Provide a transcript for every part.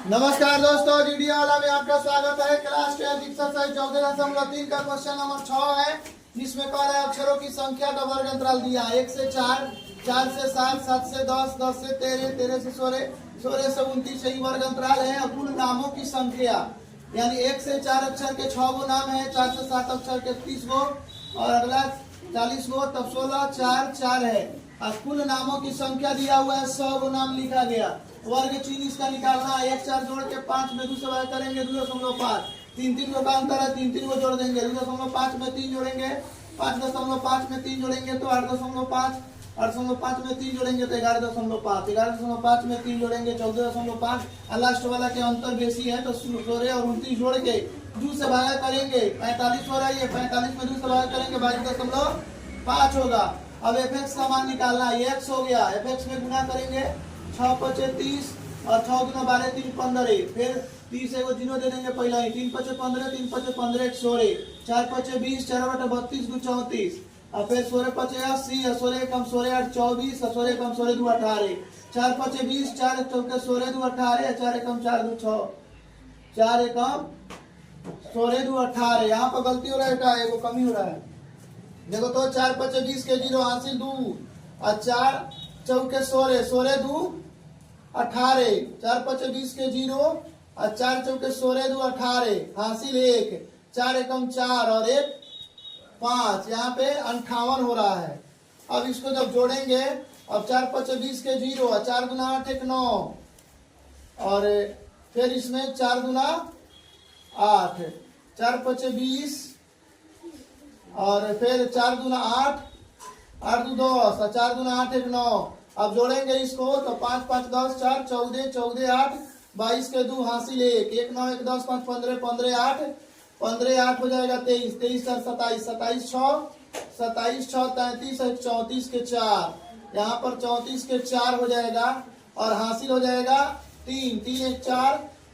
नमस्कार दोस्तों, जीडी वाला में आपका स्वागत है। क्लास 10 एक्सरसाइज 14.3 का क्वेश्चन नंबर 6 है, जिसमें कह रहा है अक्षरों की संख्या का वर्ग अंतराल दिया। 1 से 4, 4 से 7, 7 से 10, 10 से 13, 13 से 16, 16 से 29 यही वर्ग अंतराल है। और कुल नामों की संख्या यानी 1 से 4 अक्षर के 6 गो नाम है, 4 से 7 अक्षर के 30 गो और अगला 40 गो, तब 16, 4, 4 है। और कुल नामों की संख्या दिया हुआ है, 100 गो नाम लिखा गया। वर्ग चिन्ह इसका निकालना है। 1 4 जोड़ के 5 में 2 से भाग करेंगे 2.5, 3 3 का अंतर है, 3 3 को जोड़ देंगे 2.5 में 3 जोड़ेंगे 5.5 में 3 जोड़ेंगे तो 8.5, 8.5 में 3 जोड़ेंगे तो 11.5, 11.5 में 3 जोड़ेंगे 14.5 और लास्ट वाला के अंतर बेसी है तो 16 और 29 जोड़ के 2 से भाग करेंगे 45 हो रहा है। 45 में 2 से भाग करेंगे 22.5 होगा। अब एफ का मान निकालना है। एक्स हो गया, एफ में गुना करेंगे 6 5 30 और 6 गुना 12 3 15, फिर 30 एगो जीरो दे देंगे पहला ही। 3 5 15, 3 5 15 16, 4 5 20, 4 8 32 2 34 और फिर 16 5 80 और 16 कम 16 8 24 और 16 कम 16 2 18, 4 5 20, 4 चौके 16 2 18, 4 कम 4 2 6, 4 कम 16 2 18। यहाँ पर गलती हो रहा है, का एगो कमी हो रहा है। देखो तो 4 5 20 के जीरो हासिल 2 और 4 चौके 16, 16 2 18, 4 5 20 के जीरो और 4 चौके 16 2 18 हासिल 1, 4 एकम 4 और 1 5। यहाँ पे 58 हो रहा है। अब इसको जब जोड़ेंगे, अब 4 5 20 के जीरो और 4 गुना 8 1 9 और फिर इसमें 4 गुना 8, 4 5 20 और फिर 4 गुना 8, 8 2 10 और 4 गुना 8 1 9। अब जोड़ेंगे इसको तो 5 5 10 4 14, 14 8 22 के 2 हासिल 1, 1 9 1 10 5 15, 15 8, 15 8 हो जाएगा 23, 23 4 27, 27 6, 27 6 33 और 34 के 4। यहाँ पर 34 के 4 हो जाएगा और हासिल हो जाएगा 3, 3 1 4,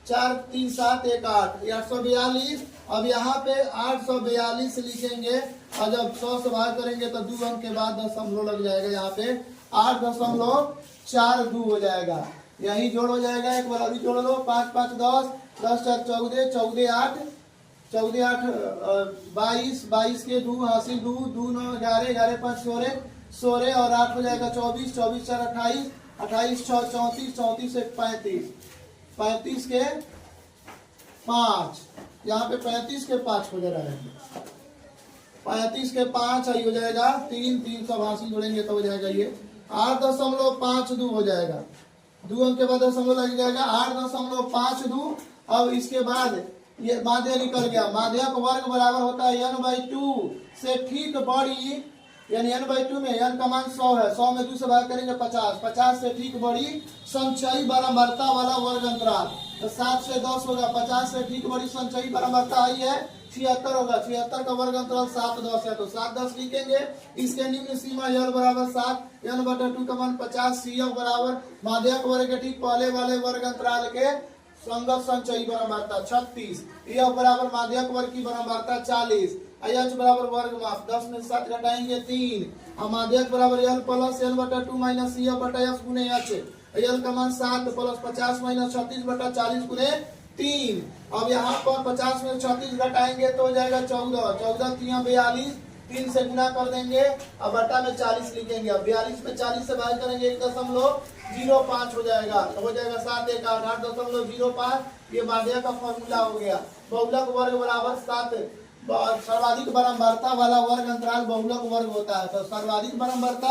4 3 7 1 8, 842। अब यहाँ पे 842 लिखेंगे और जब 100 से भाग करेंगे तो 2 अंक के बाद दशमलव लग जाएगा। यहाँ पे 8.42 हो जाएगा। यही जोड़ हो जाएगा। एक बार अभी जोड़ लो। 5 5 10, 10 4 14, 14 8, 14 8 22, 22 के 2 हासिल 2, 2 9 11, 11 5 16, 16 और 8 हो जाएगा 24, 24 4 28, 28 6 34, 34 1 35, 35 के 5। यहाँ पे 35 के 5 हो जा रहा है। 35 के 5 हो जाएगा 3, 3 सब हासिल जोड़ेंगे तो हो जाएगा ये 8.52 हो जाएगा। 2 अंक के बाद दशमलव लग जाएगा 8.52। अब इसके बाद ये माध्य निकल गया। माध्य का वर्ग बराबर होता है n/2 से ठीक बड़ी, यानी n/2 में n का मान 100 है। 100 में 2 से भाग करेंगे 50, 50 से ठीक बड़ी संचयी बारंबारता वाला वर्ग अंतराल। तो 7 से 10 होगा। 50 से ठीक बड़ी संचयी बारंबारता आई है 76 होगा। 76 का वर्ग अंतराल 7 10 है तो 7 10 लिखेंगे। इसके निम्न सीमा l बराबर 7, n/2 का मान 50, CF बराबर माध्यक वर्ग के ठीक पहले वाले वर्ग अंतराल के संगत संचयी बारंबारता 36, EF बराबर माध्यक वर्ग की बारंबारता 40, IH बराबर वर्ग माप 10 में 7 घटाएंगे 3 और माध्यक बराबर l plus l/2 minus CF/F गुने h। l का मान 7 प्लस 50 माइनस 36/40 गुने 3। अब यहाँ पर 50 में 36 घटाएंगे तो हो जाएगा 14, 14 3 42, 3 से गुना कर देंगे अब बटा में 40 लिखेंगे। अब 42 में 40 से भाग करेंगे 1.05 हो जाएगा तो हो जाएगा 7 1 8, 8.05। ये माध्य का फॉर्मूला हो गया। बहुलक वर्ग बराबर 7। सर्वाधिक बारंबारता वाला वर्ग अंतराल बहुलक वर्ग होता है। तो सर्वाधिक बारंबारता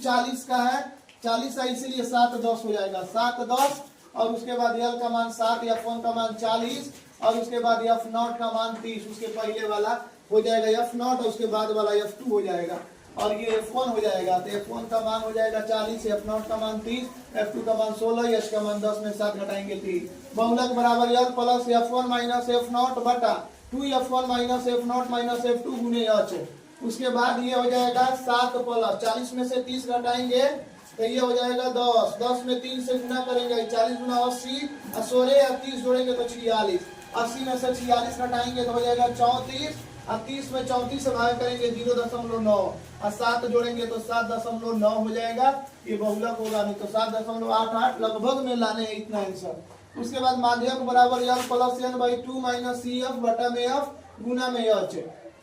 40 का है, 40 है इसीलिए 7 10 हो जाएगा। 7 10 और उसके बाद l का मान 7, f1 का मान 40 और उसके बाद f0 का मान 30। उसके पहले वाला हो जाएगा f0 और उसके बाद वाला f2 हो जाएगा और ये f1 हो जाएगा। तो f1 का मान हो जाएगा 40, f0 का मान 30, f2 का मान 16, h का मान 10 में 7 घटाएंगे 3। बहुलक बराबर l plus f1 minus f0 बटा 2f1 minus f0 minus f2 गुने h। उसके बाद ये हो जाएगा 7 प्लस 40 में से 30 घटाएंगे तो ये हो जाएगा 10, 10 में 3 से गुना करेंगे 40 गुना 80 और 16 और 30 जोड़ेंगे तो 46, 80 में से 46 घटाएंगे तो हो जाएगा 34 और 30 में 34 से भाग करेंगे 0.9 और 7 जोड़ेंगे तो 7.9 हो जाएगा। ये बहुलक होगा, नहीं तो 7.88 लगभग में लाने हैं इतना आंसर। उसके बाद माध्यक बराबर l plus n by 2 minus c f बटा में एफ गुना में एच।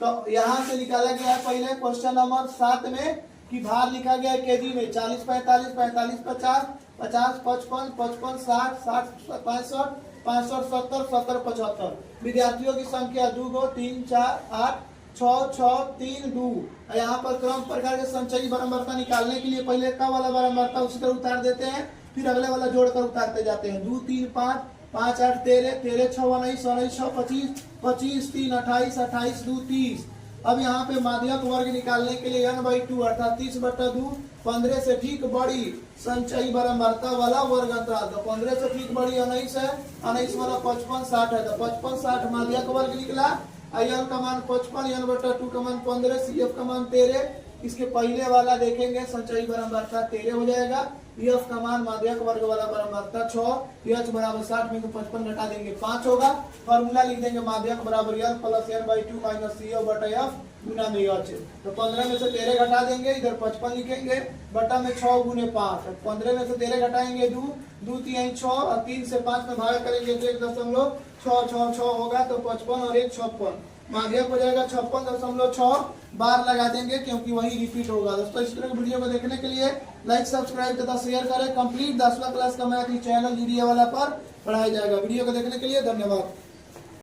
तो यहाँ से निकाला गया है पहले क्वेश्चन नंबर 7 में कि भार लिखा गया है केजी में 40 45 45 50 50 55 55 60 60 65 65 70 70 75। विद्यार्थियों की संख्या 2 2 3 4 8 6 6 3 2। यहाँ पर क्रम प्रकार के संचयी बारंबारता निकालने के लिए पहले का वाला बारंबारता उसी तरह उतार देते हैं, फिर अगले वाला जोड़कर उतारते जाते हैं। 2 3 5 5 8 13 13 6 19 19 6 25 25 3 28 28 2 30। अब यहाँ पे माध्यक वर्ग निकालने के लिए n बाई 2 अर्थात 30 बटा 2 15 से ठीक बड़ी संचयी बारंबारता वाला वर्ग अंतराल। तो 15 से ठीक बड़ी 19 है, 19 वाला 55 60 है, तो 55 60 माध्यक वर्ग निकला। एल का मान 55, एन बटा 2 का मान 15, सी एफ का मान 13। इसके पहले वाला देखेंगे संचयी बारंबारता 13 हो जाएगा। एफ का मान माध्यक वर्ग वाला बारंबारता 6, एच बराबर 60 में 55 घटा देंगे 5 होगा। फॉर्मूला लिख देंगे माध्यक बराबर l plus n by 2 minus c f बटा एफ गुना में एच। तो 15 में से 13 घटा देंगे, इधर 55 लिखेंगे बटा में 6 गुने 5। 15 में से 13 घटाएंगे 2 2 3 6 और 3 से 5 में भाग करेंगे तो 1.666 होगा। तो 55 और 1 56, माध्यक हो जाएगा 56.6 बार लगा देंगे क्योंकि वही रिपीट होगा। दोस्तों इस तरह की वीडियो को देखने के लिए लाइक सब्सक्राइब तथा शेयर करें। कंप्लीट 10वां क्लास का मैथ चैनल वीडियो वाला पर पढ़ाया जाएगा। वीडियो को देखने के लिए धन्यवाद।